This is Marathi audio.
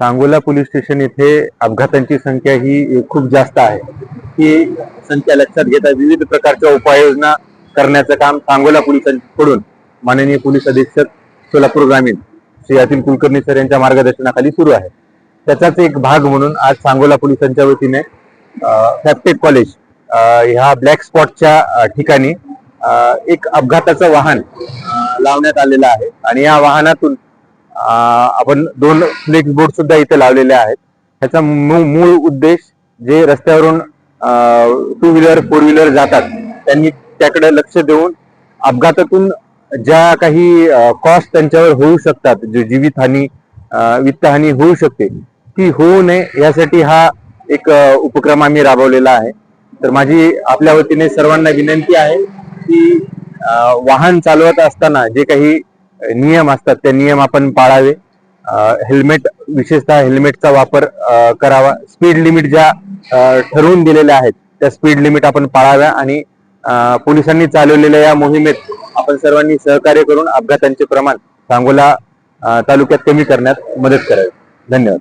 सांगोला पोलीस स्टेशन येथे अपघातांची संख्या ही खूप जास्त आहे. ही संख्या लक्षात घेता विविध प्रकारच्या उपाययोजना करण्याचं काम सांगोला पोलिसांकडून माननीय पोलीस अधीक्षक सोलापूर ग्रामीण श्री अतुल कुलकर्णी सर यांच्या मार्गदर्शनाखाली सुरू आहे. त्याचाच एक भाग म्हणून आज सांगोला पोलिसांच्या वतीने फॅप्टेक कॉलेज ह्या ब्लॅक स्पॉटच्या ठिकाणी एक अपघाताचं वाहन लावण्यात आलेलं आहे आणि या वाहनातून आपण 2 फ्लेक्स बोर्ड सुद्धा इथे लावलेले आहेत. ह्याचा मूळ उद्देश जे रस्त्यावरून 2 व्हीलर 4 व्हीलर जातात त्यांनी त्याकडे लक्ष देऊन अपघातातून ज्या काही कॉस्ट त्यांच्यावर होऊ शकतात, जे जीवितहानी वित्तहानी होऊ शकते ती होऊ नये यासाठी हा एक उपक्रम आम्ही राबवलेला आहे. तर माझी आपल्या वतीने सर्वांना विनंती आहे की वाहन चालवत असताना जे काही नियम असतात ते नियम आपण पाळावे. हेल्मेट, विशेषतः हेल्मेटचा वापर करावा. स्पीड लिमिट ज्या ठरवून दिलेल्या आहेत त्या स्पीड लिमिट आपण पाळाव्या आणि पोलिसांनी चालवलेल्या या मोहिमेत आपण सर्वांनी सहकार्य करून अपघातांचे प्रमाण सांगोला तालुक्यात कमी करण्यात मदत करावी. धन्यवाद.